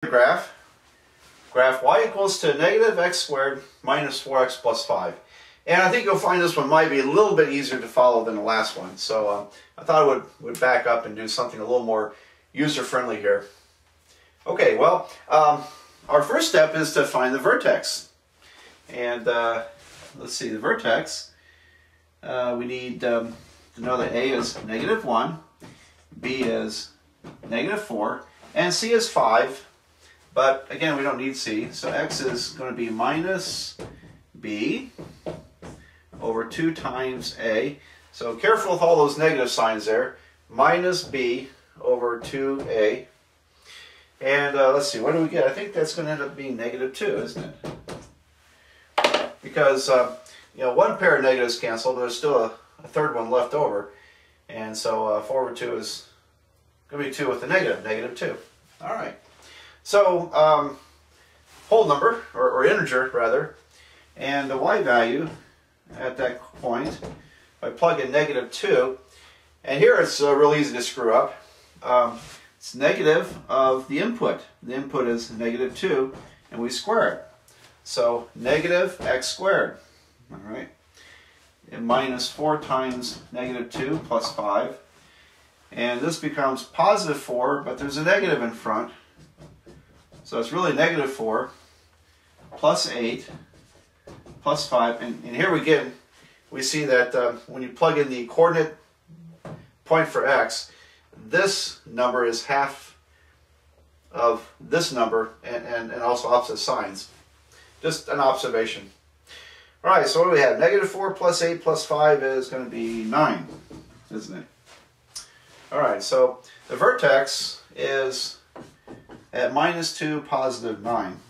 graph y equals to negative x squared minus 4x plus 5. And I think you'll find this one might be a little bit easier to follow than the last one. So I thought I would back up and do something a little more user-friendly here. Okay, well, our first step is to find the vertex. And let's see, the vertex, we need to know that A is negative 1, B is negative 4, and C is 5. But again, we don't need C, so x is going to be minus b over 2 times a. So careful with all those negative signs there. Minus b over 2a. And let's see, what do we get? I think that's going to end up being negative 2, isn't it? Because, you know, one pair of negatives cancel, but there's still a third one left over. And so 4 over 2 is going to be 2 with the negative, negative 2. All right. So, whole number, or integer rather, and the y value at that point, I plug in negative 2, and here it's real easy to screw up. It's negative of the input. The input is negative 2, and we square it. So, negative x squared, all right, and minus 4 times negative 2 plus 5, and this becomes positive 4, but there's a negative in front. So it's really negative 4 plus 8 plus 5. And here we see that when you plug in the coordinate point for x, this number is half of this number and also opposite signs. Just an observation. All right, so what do we have? Negative 4 plus 8 plus 5 is going to be 9, isn't it? All right, so the vertex is at minus 2, positive 9.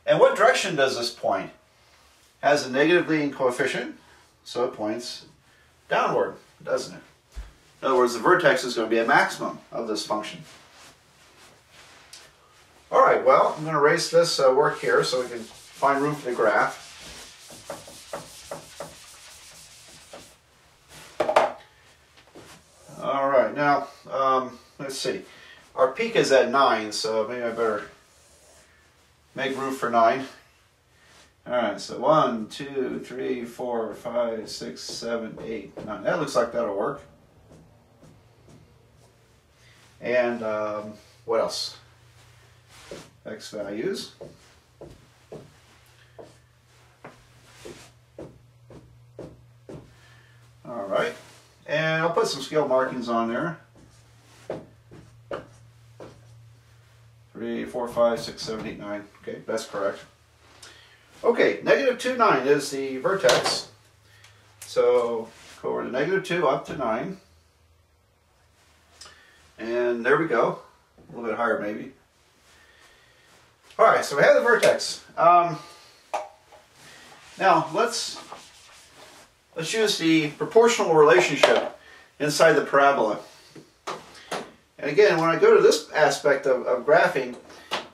And what direction does this point? Has a negative leading coefficient, so it points downward, doesn't it? In other words, the vertex is going to be a maximum of this function. All right, well, I'm going to erase this work here so we can find room for the graph. All right, now, let's see. Our peak is at 9, so maybe I better make room for 9. Alright, so 1, 2, 3, 4, 5, 6, 7, 8, 9. That looks like that'll work. And what else? X values. Alright, and I'll put some scale markings on there. 3, 4, 5, 6, 7, 8, 9. Okay, that's correct. Okay, negative 2, 9 is the vertex. So go over to negative 2 up to 9. And there we go. A little bit higher maybe. Alright, so we have the vertex. Now let's use the proportional relationship inside the parabola. And again, when I go to this aspect of graphing,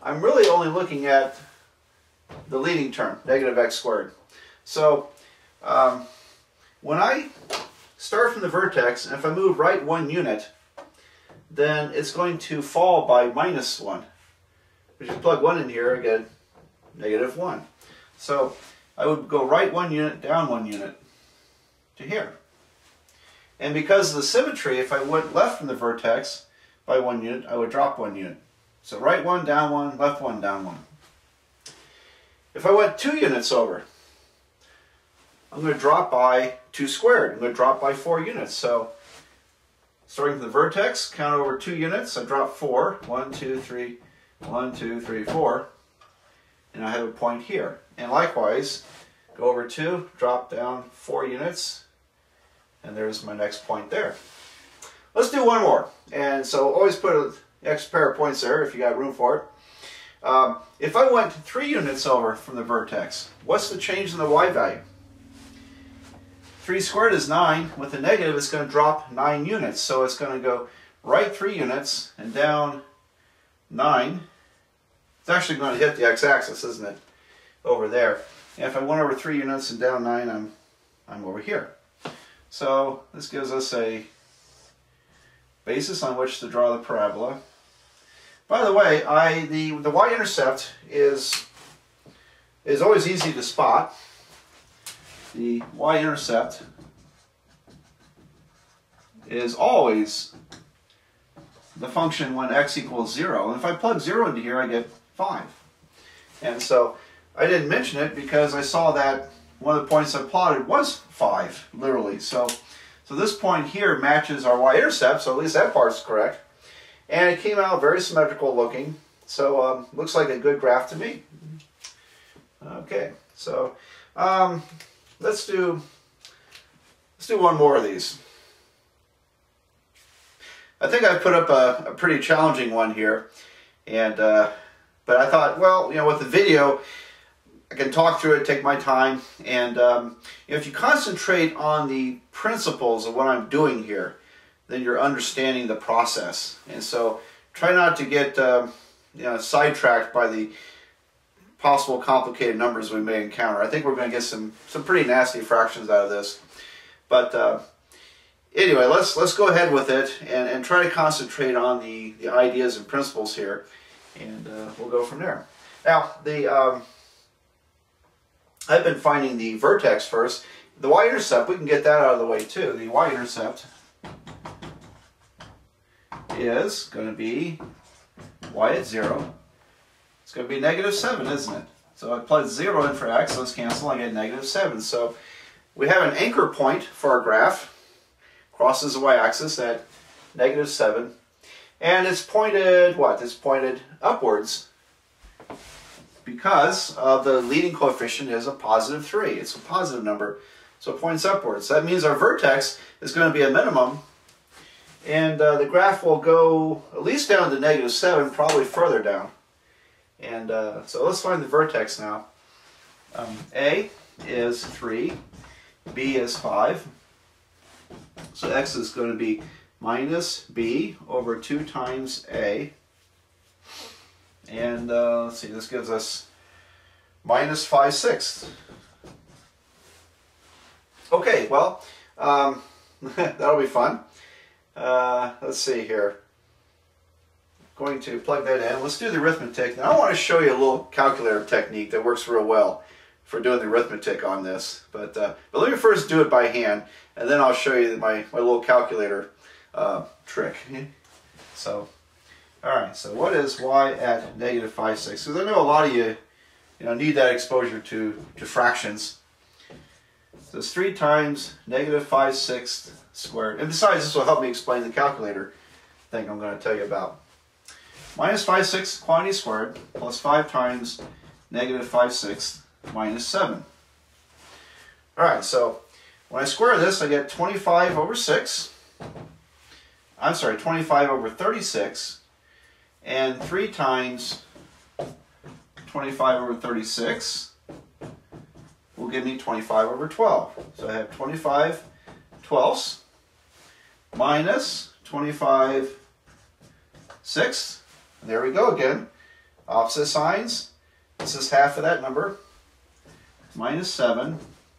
I'm really only looking at the leading term, negative x squared. So when I start from the vertex, and if I move right 1 unit, then it's going to fall by minus 1. If you plug 1 in here, I get negative 1. So I would go right 1 unit, down 1 unit to here. And because of the symmetry, if I went left from the vertex by 1 unit, I would drop 1 unit. So right 1, down 1, left 1, down 1. If I went 2 units over, I'm going to drop by 2 squared. I'm going to drop by 4 units. So starting from the vertex, count over 2 units, I drop 4. 1, 2, 3, 1, 2, 3, 4. And I have a point here. And likewise, go over 2, drop down 4 units, and there's my next point there. Let's do one more. And so always put an extra pair of points there if you got room for it. If I went 3 units over from the vertex, what's the change in the y value? 3 squared is 9. With the negative, it's going to drop 9 units. So it's going to go right 3 units and down 9. It's actually going to hit the x-axis, isn't it? Over there. And if I went over 3 units and down 9, I'm over here. So this gives us a basis on which to draw the parabola. By the way, the y-intercept is always easy to spot. The y-intercept is always the function when x equals 0. And if I plug 0 into here, I get 5. And so I didn't mention it because I saw that one of the points I plotted was 5, literally. So this point here matches our y-intercept, so at least that part's correct. And it came out very symmetrical looking, so looks like a good graph to me. Okay, so let's do one more of these. I think I put up a pretty challenging one here, and but I thought, well, with the video, I can talk through it, take my time, and if you concentrate on the principles of what I'm doing here, then you're understanding the process. And so try not to get sidetracked by the possible complicated numbers we may encounter. I think we're going to get some pretty nasty fractions out of this. But anyway, let's go ahead with it and try to concentrate on the ideas and principles here, and we'll go from there. Now, I've been finding the vertex first. The y-intercept, we can get that out of the way too. The y-intercept is going to be y at 0. It's going to be -7, isn't it? So I plug 0 in for x, let's cancel, I get -7. So we have an anchor point for our graph, crosses the y-axis at -7, and it's pointed, what? It's pointed upwards because the leading coefficient is a +3. It's a positive number, so it points upwards. So that means our vertex is going to be a minimum, and the graph will go at least down to -7, probably further down. And so let's find the vertex now. A is 3, B is 5. So x is going to be -b over 2 times A. And let's see, this gives us -5/6. Okay, well, that'll be fun. Let's see here. Going to plug that in. Let's do the arithmetic. Now I want to show you a little calculator technique that works real well for doing the arithmetic on this. But let me first do it by hand, and then I'll show you my little calculator trick. So, all right. So what is y at -5/6? Because I know a lot of you, need that exposure to fractions. So it's 3 times -5/6 squared. And besides, this will help me explain the calculator thing I'm going to tell you about. -5/6 quantity squared plus 5 times -5/6 minus 7. Alright, so when I square this, I get 25 over 6. I'm sorry, 25 over 36. And 3 times 25 over 36 will give me 25 over 12. So I have 25 twelfths minus 25 sixths. There we go again. Opposite signs. This is half of that number. -7